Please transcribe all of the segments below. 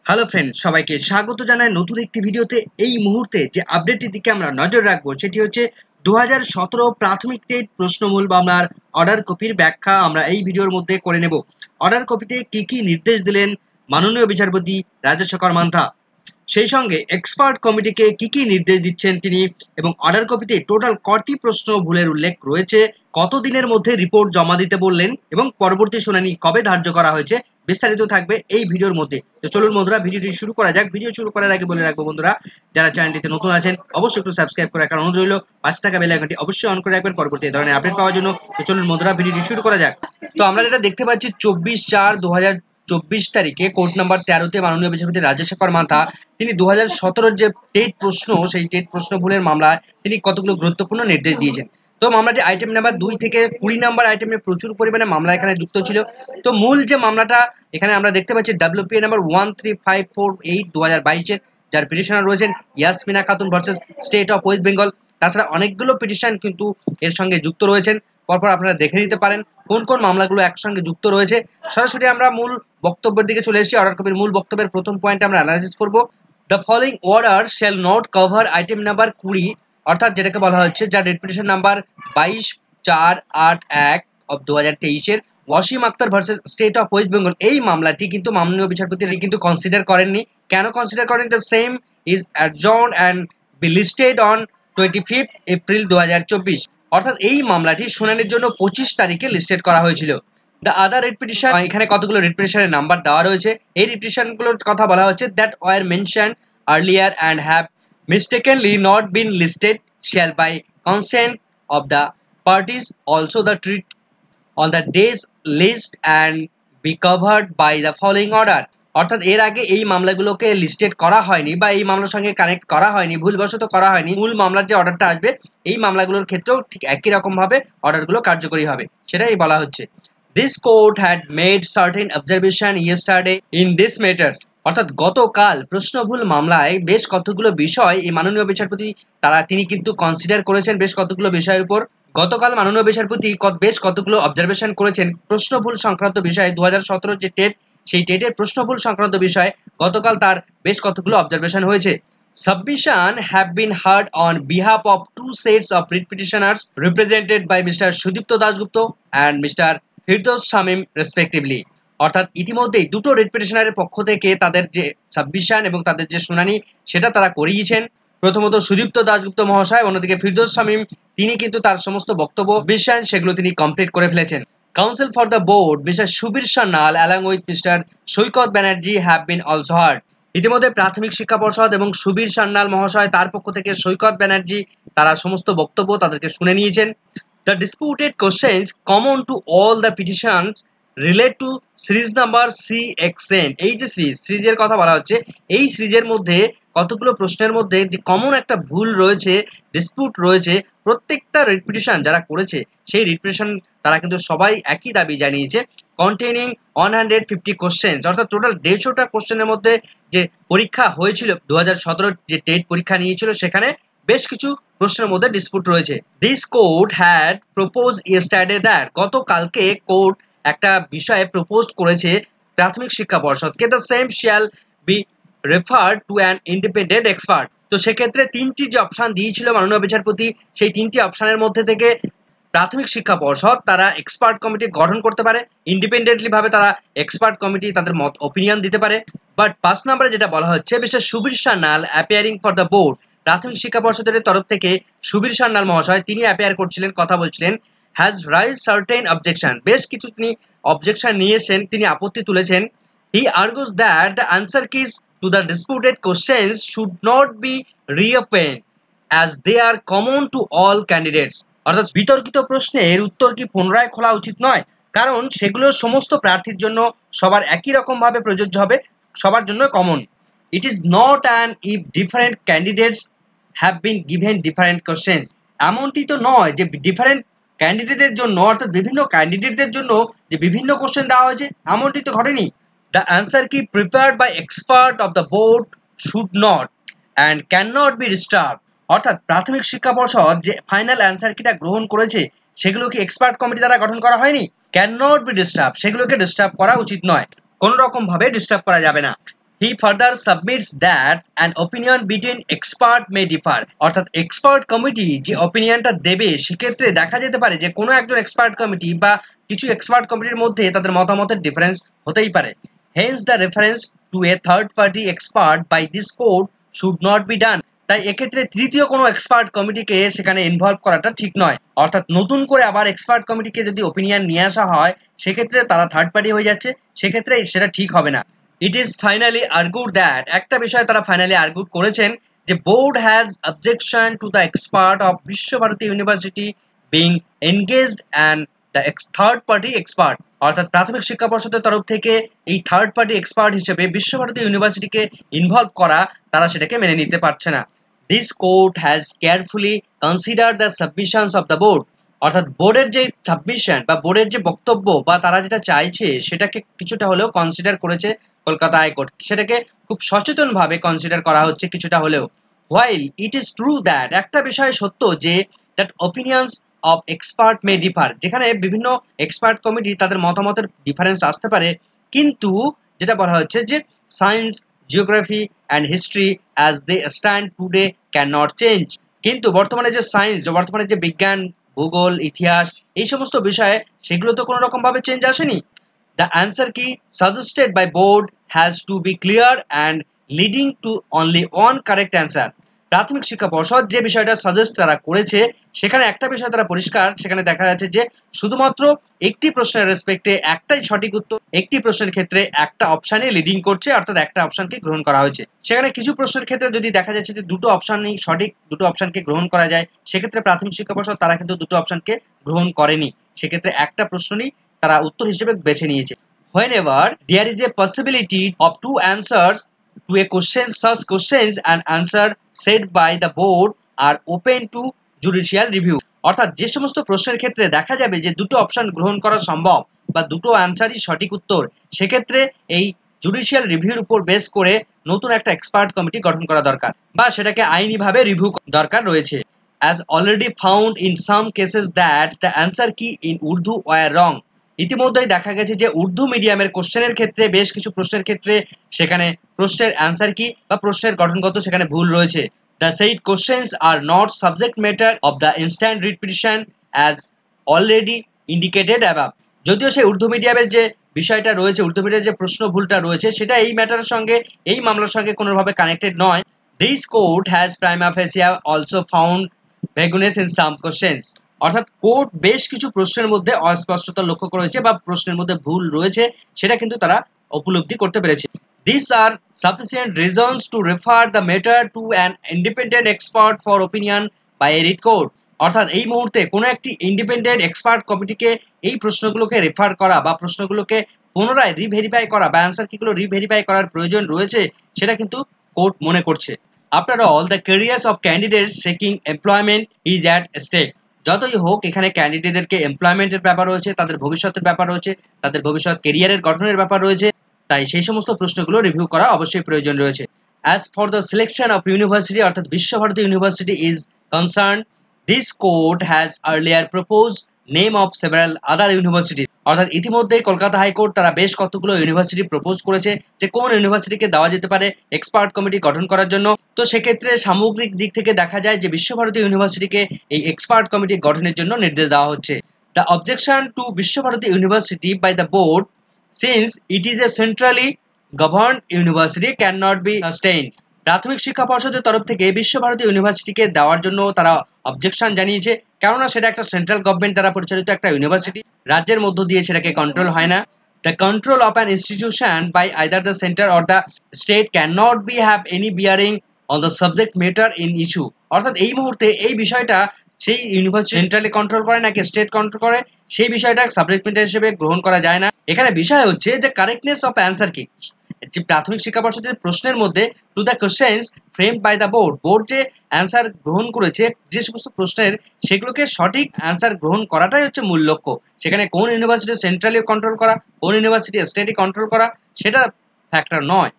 Hello friend, সবাইকে স্বাগত জানাই নতুন একটি ভিডিওতে। এই মুহূর্তে যে আপডেটটির দিকে আমরা নজর রাখবো সেটি হচ্ছে 2017 প্রাথমিক টেট প্রশ্নমূল মামলার অর্ডার কপির ব্যাখ্যা আমরা এই ভিডিওর মধ্যে করে নেব। অর্ডার কপিতে কি কি নির্দেশ দিলেন মাননীয় বিচারপতি রাজেশেখর মান্থা, সেই সঙ্গে এক্সপার্ট কমিটিকে কি কি নির্দেশ দিচ্ছেন তিনি, এবং অর্ডার কপিতে টোটাল কটি প্রশ্ন ভুলের উল্লেখ রয়েছে, কত দিনের মধ্যে রিপোর্ট জমা দিতে বললেন এবং পরবর্তী শুনানি কবে ধার্য করা হয়েছে, বিস্তারিত থাকবে এই ভিডিওর মধ্যে। তো চলুন বন্ধুরা, ভিডিওটি শুরু করা যাক। ভিডিও শুরু করার আগে বলে রাখবো বন্ধুরা, যারা চ্যানেলটিতে নতুন আছেন অবশ্যই একটু সাবস্ক্রাইব করে রাখার অনুরোধ রইল। পাশে থাকা বেল আইকনটি অবশ্যই অন করে রাখবেন পরবর্তী এই ধরনের আপডেট পাওয়ার জন্য। তো চলুন বন্ধুরা, ভিডিওটি শুরু করা যাক। তো আমরা যেটা দেখতে পাচ্ছি, 24/4/2024 তারিখে কোর্ট নাম্বার 13-তে মাননীয় বিচারপতি রাজেশেখর মান্থা তিনি 2017 যে টেট প্রশ্ন, সেই টেট প্রশ্ন ভুলের মামলায় তিনি কতগুলো গুরুত্বপূর্ণ নির্দেশ দিয়েছেন। তো মামলাটি আইটেম নাম্বার 2 থেকে 20 নাম্বার আইটেমে প্রচুর পরিমাণে মামলা এখানে যুক্ত ছিল। তো মূল যে মামলাটা এখানে আমরা দেখতে পাচ্ছি, WPA নাম্বার 13548 2022-এর, যার পিটিশনার রয়েছেন Yasmina Khatun versus state of West Bengal. তাছাড়া অনেকগুলো পিটিশন কিন্তু এর সঙ্গে যুক্ত রয়েছেন, পরপর আপনারা দেখে নিতে পারেন কোন কোন মামলাগুলো একসঙ্গে যুক্ত রয়েছে। সরাসরি আমরা মূল বক্তব্যের দিকে চলে এসেছি। অর্ডার কপির মূল বক্তব্যের প্রথম পয়েন্টে আমরা অ্যানালাইসিস করব। The following order shall not cover item number 20, অর্থাৎ যেটাকে বলা হচ্ছে, যার রিপিটিশন নাম্বার 22/481 অফ 2023-এর Wasim Akhtar versus state of West Bengal. এই মামলাটি কিন্তু মাননীয় বিচারপতি কিন্তু কনসিডার করেননি। কেন কনসিডার করেন? The same is adjourned and be listed on 25 April 2024, অর্থাৎ এই মামলাটি শুনানির জন্য 25 তারিখে লিস্টেড করা হয়েছিল। দ্য আদার রিট পিটিশন, এখানে কতগুলো রিট পিটিশনের নাম্বার দেওয়া রয়েছে। এই রিট পিটিশনগুলোর কথা বলা হচ্ছে, that were mentioned earlier and have mistakenly not been listed shall by consent of the parties also the treat on the days list and be covered by the following order, অর্থাৎ এর আগে এই মামলাগুলোকে listed করা হয়নি বা এই মামলার সঙ্গে কানেক্ট করা হয়নি, ভুলবশত করা হয়নি। মূল মামলার যে অর্ডারটা আসবে এই মামলাগুলোর ক্ষেত্রেও ঠিক একই রকম ভাবে অর্ডারগুলো কার্যকরী হবে, সেটাই বলা হচ্ছে। This court had made certain observation yesterday in this matter, অর্থাৎ গতকাল প্রশ্নভুল মামলায় বেশ কতগুলো বিষয় এই মাননীয় বিচারপতি তিনি কিন্তু কনসিডার করেছেন বেশ কতগুলো বিষয়ের উপর। গতকাল মাননীয় বিচারপতি বেশ কতগুলো অবজারভেশন করেছেন প্রশ্নভুল সংক্রান্ত বিষয়ে। 2017 যে টেট, সেই টেটের প্রশ্নভুল সংক্রান্ত বিষয়ে গতকাল তার বেশ কতগুলো অবজারভেশন হয়েছে। Submission have been heard on behalf of two sets of writ petitioners represented by Mr. Sudipto Dasgupta and Mr. Firdaus Shamim respectively, অর্থাৎ ইতিমধ্যেই দুটো রিট পিটিশনারের পক্ষ থেকে তাদের যে সাবমিশন এবং তাদের যে শুনানি সেটা তারা করিয়েছেন। প্রথমত সুদীপ্ত দাশগুপ্ত মহাশয়, অন্যদিকে ফিরদৌস শামীম, তিনি কিন্তু তার সমস্ত বক্তব্য বিষয় সেগুলো তিনি কমপ্লিট করে ফেলেছেন। Council for the board mister Subir Sanyal along with mister Saikat Banerjee have been also hard. ইতিমধ্যে প্রাথমিক শিক্ষা পর্ষদ এবং সুবীর সান্যাল মহাশয়, তার পক্ষ থেকে সৈকত ব্যানার্জি, তারা সমস্ত বক্তব্য তাদেরকে শুনে নিয়েছেন। The disputed questions common to all the petitions relate two series number CXN। এই যে সিরিজের কথা বলা হচ্ছে, এই সিরিজের মধ্যে কতগুলো প্রশ্নের মধ্যে যে কমন একটা ভুল রয়েছে, ডিসপুট রয়েছে, প্রত্যেকটা রিপিটিশন যারা করেছে সেই রিপিটিশন তারা কিন্তু সবাই একই দাবি জানিয়েছে। কন্টেনিং 150 কোশ্চেন্স, অর্থাৎ টোটাল 150টা কোশ্চেনের মধ্যে যে পরীক্ষা হয়েছিল 2017 যে টেট পরীক্ষা নিয়েছিল, সেখানে বেশ কিছু প্রশ্নের মধ্যে ডিসপুট রয়েছে। This court had propose yesterday that, গতকালকে কোর্ট একটা বিষয়ে প্রপোজ করেছে প্রাথমিক শিক্ষা পর্ষদকে, the same shall be refer to an independent expert. তো সেক্ষেত্রে তিনটি যে অপশান দিয়েছিল মাননীয় বিচারপতি, সেই তিনটি অপশানের মধ্যে থেকে প্রাথমিক শিক্ষা পর্ষদ তারা এক্সপার্ট কমিটি গঠন করতে পারে, ইন্ডিপেন্ডেন্টলি ভাবে তারা এক্সপার্ট কমিটি তাদের মত ওপিনিয়ন দিতে পারে। বাট 5 নম্বরে যেটা বলা হচ্ছে, mister Subir Sanyal appearing for the board, প্রাথমিক শিক্ষা পর্ষদের তরফ থেকে সুবীর সান্যাল মহাশয় তিনি অ্যাপিয়ার করছিলেন, কথা বলছিলেন, হ্যাজ রাইজ সার্টেন অবজেকশন, বেশ কিছু তিনি অবজেকশন নিয়েছেন, তিনি আপত্তি তুলেছেন। He argues that the answer keys to the disputed questions should not be reopened as they are common to all candidates, অর্থাৎ বিতর্কিত প্রশ্নের উত্তর কি পুনরায় খোলা উচিত নয়, কারণ সেগুলো সমস্ত প্রার্থীর জন্য সবার একই রকম ভাবে প্রযোজ্য হবে, সবার জন্য common. It is not an if different candidates have been given different questions, এমনটি তো নয় যে ডিফারেন্ট ক্যান্ডিডেটদের জন্য, অর্থাৎ বিভিন্ন ক্যান্ডিডেটদের জন্য যে বিভিন্ন কোশ্চেন দেওয়া হয়েছে, এমনটি তো ঘটেনি। The answer key prepared by expert of the board should not and can not be disturb, অর্থাৎ প্রাথমিক শিক্ষা পর্ষদ যে ফাইনাল অ্যান্সার কিটা গ্রহণ করেছে সেগুলো কি এক্সপার্ট কমিটি দ্বারা গঠন করা হয়নি? ক্যান নট বি ডিস্টার্ব, সেগুলোকে ডিস্টার্ব করা উচিত নয়, কোনো রকম ভাবে ডিস্টার্ব করা যাবে না। He further submits that an opinion between expert may differ, অর্থাৎ এক্সপার্ট কমিটি যে অপিনিয়নটা দেবে সেক্ষেত্রে দেখা যেতে পারে যে কোনো একজন এক্সপার্ট কমিটি বা কিছু এক্সপার্ট কমিটির মধ্যে তাদের মতামতের ডিফারেন্স হতেই পারে। Hence the reference to a third party expert by this code should not be done. তাই এক্ষেত্রে তৃতীয় কোনো এক্সপার্ট কমিটিকে সেখানে ইনভলভ করাটা ঠিক নয়, অর্থাৎ নতুন করে আবার এক্সপার্ট কমিটিকে যদি ওপিনিয়ন নিয়ে আসা হয় সেক্ষেত্রে তারা থার্ড পার্টি হয়ে যাচ্ছে, সেক্ষেত্রে সেটা ঠিক হবে না। It is finally argued that, একটা বিষয় তারা ফাইনালি আর্গুড করেছেন যে board has objection to the expert of Visva Bharati university being engaged and the third party expert, অর্থাৎ প্রাথমিক শিক্ষা পর্ষদের তরফ থেকে এই থার্ড পার্টি এক্সপার্ট হিসেবে বিশ্বভারতী ইউনিভার্সিটিকে ইনভলভ করা তারা সেটাকে মেনে নিতে পারছে না। This court has carefully consider the submissions of the board, অর্থাৎ বোর্ডের যে সাবমিশন বা বোর্ডের যে বক্তব্য বা তারা যেটা চাইছে সেটাকে কিছুটা হলেও কনসিডার করেছে কলকাতা হাইকোর্ট, সেটাকে খুব সচেতনভাবে কনসিডার করা হচ্ছে কিছুটা হলেও। While it is true that, একটা বিষয় সত্য যে that opinions of expert May differ, যেখানে বিভিন্ন এক্সপার্ট কমিটি তাদের মতামতের ডিফারেন্স আসতে পারে, কিন্তু যেটা বলা হচ্ছে যে science, geography and history as they stand today can not change, কিন্তু বর্তমানে যে সায়েন্স, বর্তমানে যে বিজ্ঞান, ভূগোল, ইতিহাস এই সমস্ত বিষয়ে সেগুলো তো কোনো রকমভাবে চেঞ্জ আসেনি। The answer key suggested by board has to be clear and leading to only one correct answer. প্রাথমিক শিক্ষা পর্ষদ যে বিষয়টা সাজেস্ট তারা করেছে সেখানে একটা বিষয় তারা পরিষ্কার, সেখানে দেখা যাচ্ছে যে শুধুমাত্র একটি প্রশ্নের রেসপেক্টে একটাই সঠিক উত্তর, একটি প্রশ্নের ক্ষেত্রে একটা অপশানে লিডিং করছে, অর্থাৎ একটা অপশনকে গ্রহণ করা হয়েছে। সেখানে কিছু প্রশ্নের ক্ষেত্রে যদি দেখা যাচ্ছে যে দুটো অপশনই সঠিক, দুটো অপশনকে গ্রহণ করা যায়, সেক্ষেত্রে প্রাথমিক শিক্ষা পর্ষদ তারা কিন্তু দুটো অপশনকে গ্রহণ করেনি, সেক্ষেত্রে একটা প্রশ্নই তারা উত্তর হিসেবে বেছে নিয়েছে। Whenever there is a possibility of two answers to a question, such questions and answer said by the board are open to judicial review, অর্থাৎ যে সমস্ত প্রশ্নের ক্ষেত্রে দেখা যাবে যে দুটো অপশন গ্রহণ করা সম্ভব বা দুটো আনসারই সঠিক উত্তর, সেক্ষেত্রে এই জুডিশিয়াল রিভিউর উপর বেস করে নতুন একটা এক্সপার্ট কমিটি গঠন করা দরকার বা সেটাকে আইনিভাবে রিভিউ দরকার রয়েছে। As already found in some cases that the answer key in Urdu were wrong, ইতিমধ্যেই দেখা গেছে যে উর্দু মিডিয়ামের কোশ্চেনের ক্ষেত্রে বেশ কিছু প্রশ্নের ক্ষেত্রে সেখানে প্রশ্নের অ্যান্সার কি বা প্রশ্নের গঠনগত সেখানে ভুল রয়েছে। The said questions are not subject matter of the instant writ petition as already indicated above, যদিও সেই উর্দু মিডিয়ামের যে বিষয়টা রয়েছে, উর্দু মিডিয়ামের যে প্রশ্ন ভুলটা রয়েছে সেটা এই ম্যাটারের সঙ্গে, এই মামলার সঙ্গে কোনোভাবে কানেক্টেড নয়। This court has prima facie also found vagueness in some questions, অর্থাৎ কোর্ট বেশ কিছু প্রশ্নের মধ্যে অস্পষ্টতা লক্ষ্য করেছে বা প্রশ্নের মধ্যে ভুল রয়েছে সেটা কিন্তু তারা উপলব্ধি করতে পেরেছে। These are sufficient reasons to refer the matter to an independent expert for opinion by a writ court, অর্থাৎ এই মুহূর্তে কোনো একটি ইন্ডিপেন্ডেন্ট এক্সপার্ট কমিটিকে এই প্রশ্নগুলোকে রেফার করা বা প্রশ্নগুলোকে পুনরায় রিভেরিফাই করা বা অ্যান্সার কিগুলো রিভেরিফাই করার প্রয়োজন রয়েছে সেটা কিন্তু কোর্ট মনে করছে। After all, the careers of candidates seeking employment is at stake, যতই হোক এখানে ক্যান্ডিডেটদেরকে এমপ্লয়মেন্টের ব্যাপার রয়েছে, তাদের ভবিষ্যতের ব্যাপার রয়েছে, তাদের ভবিষ্যৎ কেরিয়ারের গঠনের ব্যাপার রয়েছে, তাই সেই সমস্ত প্রশ্নগুলো রিভিউ করা অবশ্যই প্রয়োজন রয়েছে। As for the selection of university, অর্থাৎ Visva-Bharati university is concern, this court has earlier propose name of several other university, অর্থাৎ ইতিমধ্যেই কলকাতা হাইকোর্ট তারা বেশ কতগুলো ইউনিভার্সিটি প্রপোজ করেছে যে কোন ইউনিভার্সিটিকে দেওয়া যেতে পারে এক্সপার্ট কমিটি গঠন করার জন্য। তো সেক্ষেত্রে সামগ্রিক দিক থেকে দেখা যায় যে বিশ্বভারতী ইউনিভার্সিটিকে এই এক্সপার্ট কমিটি গঠনের জন্য নির্দেশ দেওয়া হচ্ছে। The objection to Visva Bharati university by the board, since it is a centrally governed university, can not be sustained, প্রাথমিক শিক্ষা পর্ষদের তরফ থেকে বিশ্বভারতী ইউনিভার্সিটিকে দেওয়ার জন্য তারা অবজেকশন জানিয়েছে, কেননা সেটা একটা সেন্ট্রাল গভর্নমেন্ট দ্বারা পরিচালিত একটা ইউনিভার্সিটি, রাজ্যের মধ্য দিয়ে সেটাকে কন্ট্রোল হয় না। The control of an institution by either the centre or the state can not be have any bearing on the subject matter in issue, অর্থাৎ এই মুহূর্তে এই বিষয়টা সেই ইউনিভার্সিটি সেন্ট্রালি কন্ট্রোল করে নাকি স্টেট কন্ট্রোল করে সেই বিষয়টা সাবজেক্ট ম্যাটার হিসেবে গ্রহণ করা যায় না। এখানে বিষয় হচ্ছে যে কারেক্টনেস অফ অ্যান্সার কি, যে প্রাথমিক শিক্ষা পর্ষদের প্রশ্নের মধ্যে to the questions framed by the board, board যে অ্যান্সার গ্রহণ করেছে যে সমস্ত প্রশ্নের সেগুলোকে সঠিক অ্যান্সার গ্রহণ করাটাই হচ্ছে মূল লক্ষ্য। সেখানে কোন ইউনিভার্সিটি সেন্ট্রালি কন্ট্রোল করা, কোন ইউনিভার্সিটি স্টেটই কন্ট্রোল করা সেটা ফ্যাক্টর নয়।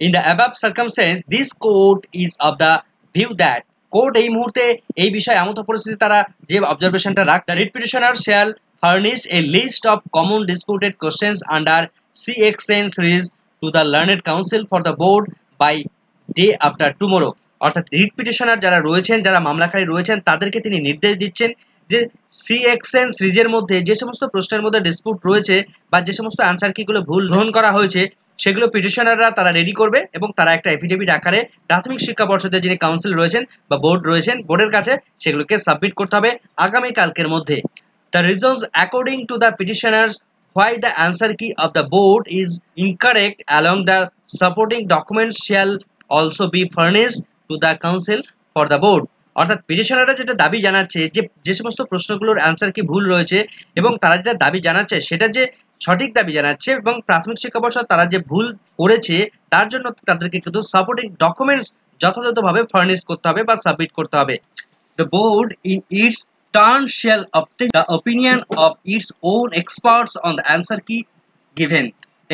In the above circumstance this court is of the view that, court এই মুহূর্তে এই বিষয়ে এমন পরিস্থিতি তারা যে অবজারভেশনটা রাখ, the writ petitioner shall furnish a list of common disputed questions under CXN series to the learned counsel for the board by day after tomorrow। অর্থাৎ রিট পিটিশনার যারা রয়েছেন, যারা মামলাকারী রয়েছেন, তাদেরকে তিনি নির্দেশ দিচ্ছেন যে সিএক্সএন সিরিজের মধ্যে যে সমস্ত প্রশ্নের মধ্যে ডিসপুট রয়েছে বা যে সমস্ত অ্যান্সার কিগুলো ভুল গ্রহণ করা হয়েছে সেগুলো পিটিশনাররা তারা রেডি করবে এবং তারা একটা এফিডেভিট আকারে প্রাথমিক শিক্ষা পর্ষদের যিনি কাউন্সিল রয়েছেন বা বোর্ড রয়েছেন, বোর্ডের কাছে সেগুলোকে সাবমিট করতে হবে আগামী কালকের মধ্যে। The reasons according to the petitioners why the answer key of the board is incorrect along the supporting documents shall also be furnished to the council for the board। অর্থাৎ পিটিশনাররা যেটা দাবি জানাচ্ছে যে যে সমস্ত প্রশ্নগুলোর অ্যান্সার কি ভুল রয়েছে এবং তারা যেটা দাবি জানাচ্ছে সেটা যে সঠিক দাবি জানাচ্ছে এবং প্রাথমিক শিক্ষা পর্ষদ তারা যে ভুল করেছে তার জন্য তাদেরকে কিন্তু সাপোর্টিং ডকুমেন্টস যথাযথভাবে ফার্নিশ করতে হবে বা সাবমিট করতে হবে। The board in its turn shall obtain the opinion of its own experts on the answer key given।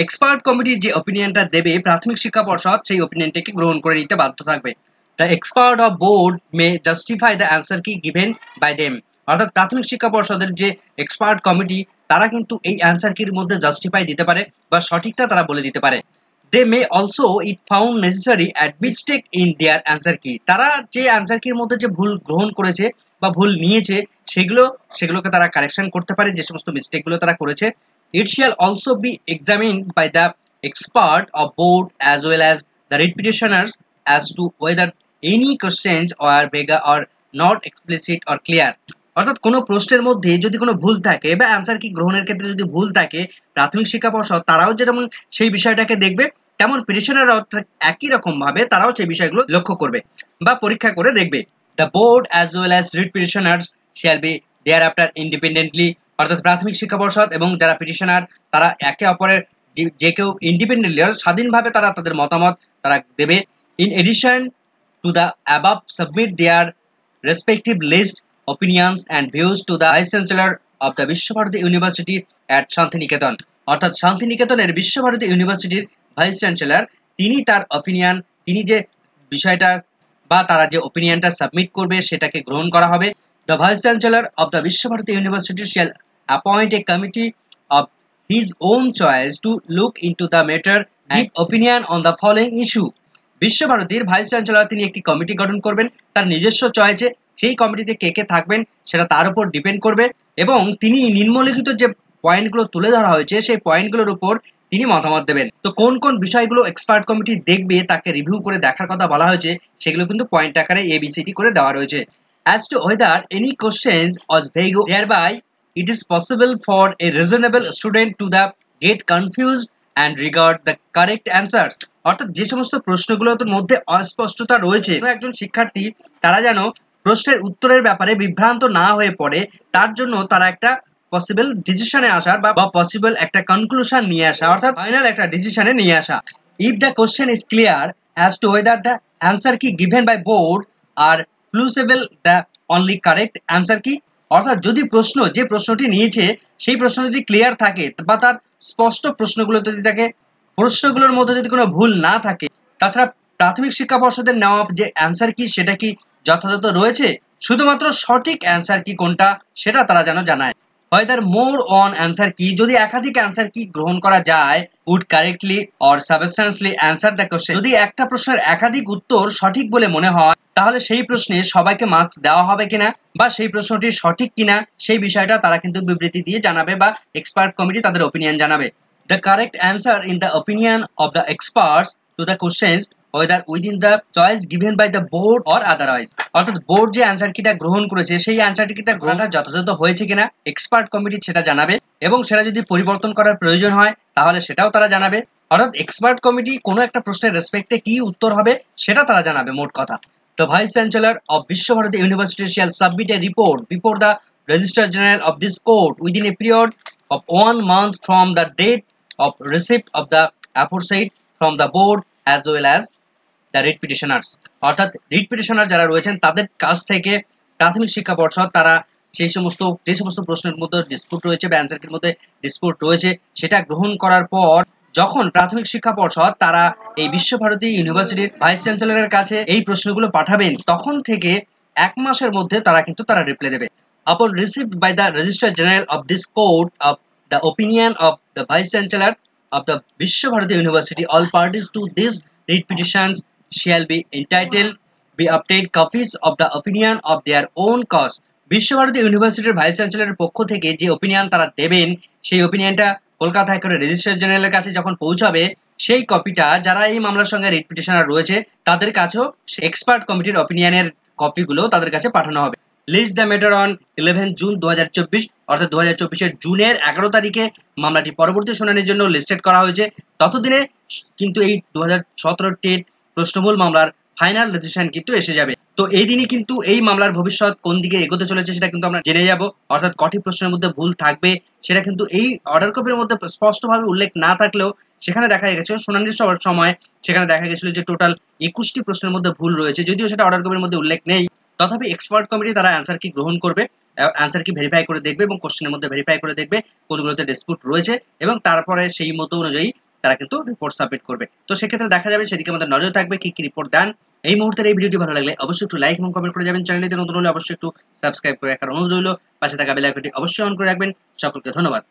Expert committee যে অপিনিয়নটা দেবে প্রাথমিক শিক্ষা পর্ষদ সেই অপিনিয়নটাকে গ্রহণ করে নিতে বাধ্য থাকবে। The expert of board may justify the answer key given by them। অর্থাৎ প্রাথমিক শিক্ষা পর্ষদের যে এক্সপার্ট কমিটি তারা কিন্তু এই অ্যান্সার কির মধ্যে জাস্টিফাই দিতে পারে বা সঠিকটা তারা বলে দিতে পারে। They may also it found necessary add mistake in their answer key। তারা যে অ্যান্সার কির মধ্যে যে ভুল গ্রহণ করেছে বা ভুল নিয়েছে সেগুলোকে তারা কারেকশন করতে পারে, যে সমস্ত মিস্টেকগুলো তারা করেছে। It shall also be examined by the expert of board as well as the writ petitioners as to whether any questions are vague or not explicit or clear। অর্থাৎ কোনো প্রশ্নের মধ্যে যদি কোনো ভুল থাকে বা অ্যান্সার কি গ্রহণের ক্ষেত্রে যদি ভুল থাকে প্রাথমিক শিক্ষা পর্ষদ তারাও যেমন সেই বিষয়টাকে দেখবে তেমন পিটিশনাররাও একই রকম ভাবে তারাও সেই বিষয়গুলো লক্ষ্য করবে বা পরীক্ষা করে দেখবে। The board as well as writ petitioners shall be thereafter independently. অর্থাৎ প্রাথমিক শিক্ষা পর্ষদ এবং যারা পিটিশনার তারা একে অপরের যে কেউ ইন্ডিপেন্ডেন্টলি স্বাধীনভাবে তারা তাদের মতামত তারা দেবে। In addition to the above submit their respective list opinions and views to the vice chancellor of the Visva Bharati university at Santiniketan. অর্থাৎ শান্তিনিকেতনের বিশ্বভারতী ইউনিভার্সিটির ভাইস চ্যান্সেলর তিনি তার অপিনিয়ন, তিনি যে বিষয়টা বা তারা যে অপিনিয়নটা সাবমিট করবে সেটাকে গ্রহণ করা হবে। The vice chancellor of the Visva Bharati university shall appoint a committee of his own choice to look into the matter and give opinion on the following issue। বিশ্বভারতীর ভাইস চ্যান্সেলর তিনি একটি কমিটি গঠন করবেন তার নিজস্ব চয়েসে, সেই কমিটিতে কে কে থাকবেন সেটা তার উপর ডিপেন্ড করবে এবং তিনি নিম্নলিখিত যে পয়েন্টগুলো তুলে ধরা হয়েছে সেই পয়েন্টগুলোর উপর তিনি মতামত দেবেন। তো কোন কোন বিষয়গুলো এক্সপার্ট কমিটি দেখবে তাকে রিভিউ করে দেখার কথা বলা হয়েছে সেগুলো কিন্তু পয়েন্ট আকারে এবিসিডি করে দেওয়া রয়েছে। As to whether any questions was vague thereby it is possible for a reasonable student to the get confused and regard the correct answer। অর্থাৎ যে সমস্ত প্রশ্নগুলোর মধ্যে অস্পষ্টতা রয়েছে একজন শিক্ষার্থী তারা যেন প্রশ্নের উত্তরের ব্যাপারে বিভ্রান্ত না হয়ে পড়ে তার জন্য তারা একটা পসিবল ডিসিশনে আসার বা পসিবল একটা কনক্লুশন নিয়ে আসা, অর্থাৎ ফাইনাল একটা ডিসিশনে নিয়ে আসা। If the question is clear as to whether the answer key given by board are plausible the only correct answer key. অর্থাৎ যদি যে প্রশ্নটি নিয়েছে সেই প্রশ্ন যদি ক্লিয়ার থাকে বা তার স্পষ্ট প্রশ্নগুলো যদি থাকে, প্রশ্নগুলোর মধ্যে যদি কোনো ভুল না থাকে, তাছাড়া প্রাথমিক শিক্ষা পর্ষদের নেওয়া যে অ্যান্সার কি সেটা কি যথাযথ রয়েছে, শুধুমাত্র সঠিক অ্যান্সার কি কোনটা সেটা তারা যেন জানায়। whether more on answer key যদি একাধিক অ্যান্সার কি গ্রহণ করা যায় would correctly or substantially answer the question। যদি একটা প্রশ্নের একাধিক উত্তর সঠিক বলে মনে হয় তাহলে সেই প্রশ্নে সবাইকে মার্কস দেওয়া হবে কিনা বা সেই প্রশ্নটি সঠিক কিনা সেই বিষয়টা তারা কিন্তু বিবৃতি দিয়ে জানাবে বা এক্সপার্ট কমিটি তাদের ওপিনিয়ন জানাবে। The correct answer in the opinion of the experts to the questions whether within the choice given by the board or otherwise। অর্থাৎ বোর্ড যে অ্যান্সার কিটা গ্রহণ করেছে সেই অ্যান্সার কিটা গ্রহণটা যথাযথ হয়েছে কিনা এক্সপার্ট কমিটি সেটা জানাবে এবং সেটা যদি পরিবর্তন করার প্রয়োজন হয় তাহলে সেটাও তারা জানাবে। অর্থাৎ এক্সপার্ট কমিটি কোনো একটা প্রশ্নের রেসপেক্টে কি উত্তর হবে সেটা তারা জানাবে মোট কথা। The vice chancellor of Visva Bharati University shall submit a report before the Registrar General of this court within a period of 1 month from the date of receipt of the aforesaid from the board as well as the writ petitioners। অর্থাৎ writ petitioner যারা রয়েছেন তাদের কাছ থেকে প্রাথমিক শিক্ষা পর্ষদ তারা যে সমস্ত প্রশ্নের মধ্যে ডিসপুট রয়েছে বা অ্যান্সারের মধ্যে ডিসপুট রয়েছে সেটা গ্রহণ করার পর যখন প্রাথমিক শিক্ষা পর্ষদ তারা এই বিশ্বভারতী ইউনিভার্সিটির ভাইস চ্যান্সেলরের কাছে এই প্রশ্নগুলো পাঠাবেন তখন থেকে 1 মাসের মধ্যে তারা রিপ্লাই দেবে। Upon received by the Registrar General of this court of the opinion of the vice chancellor of the Vishwabharati University, all parties to these writ petitions shall be entitled be obtained copies of the opinion of their own cost. Visva Bharati ইউনিভার্সিটির vice চ্যান্সেলরের পক্ষ থেকে যে opinion তারা দেবেন, সেই ওপিনিয়নটা কলকাতা হাইকোর্টের registrar জেনারেলের কাছে যখন পৌঁছাবে, সেই কপিটা যারা এই মামলার সঙ্গে রিট পিটিশনার রয়েছে তাদের কাছেও এক্সপার্ট কমিটির ওপিনিয়নের কপিগুলো তাদের কাছে পাঠানো হবে। List the matter on 11 June 2024, অর্থাৎ 2024 জুনের 11 তারিখে মামলাটি পরবর্তী শুনানির জন্য লিস্টেড করা হয়েছে। ততদিনে কিন্তু এই 2017 টেট প্রশ্নমূল মামলার ফাইনাল ডিসিশন কিন্তু এসে যাবে। তো এই দিনই কিন্তু এই মামলার ভবিষ্যৎ কোন দিকে এগোতে চলেছে সেটা কিন্তু আমরা জেনে যাব। অর্থাৎ কটি প্রশ্নের মধ্যে ভুল থাকবে সেটা কিন্তু এই অর্ডার কপির মধ্যে স্পষ্টভাবে উল্লেখ না থাকলেও সেখানে দেখা গেছে শুনানির সময় সেখানে দেখা গেছিল যে টোটাল 21টি প্রশ্নের মধ্যে ভুল রয়েছে, যদিও সেটা অর্ডার কপির মধ্যে উল্লেখ নেই। তথাপি এক্সপার্ট কমিটি তারা অ্যান্সার কি গ্রহণ করবে, অ্যান্সার কি ভেরিফাই করে দেখবে এবং কোশ্চেনের মধ্যে ভেরিফাই করে দেখবে কোনগুলোতে ডিসপিউট রয়েছে এবং তারপরে সেই মতো অনুযায়ী তারা কিন্তু রিপোর্ট সাবমিট করবে। তো সেক্ষেত্রে দেখা যাবে সেদিকে আমাদের নজর থাকবে কি কি রিপোর্ট দেন। এই মুহূর্তের এই ভিডিওটি ভালো লাগলে অবশ্যই একটু লাইক এবং কমেন্ট করে যাবেন। চ্যানেলটিতে নতুন হলে অবশ্যই একটু সাবস্ক্রাইব করে রাখার অনুরোধ রইল। পাশে থাকা বেল আইকনটি অবশ্যই অন করে রাখবেন। সকলকে ধন্যবাদ।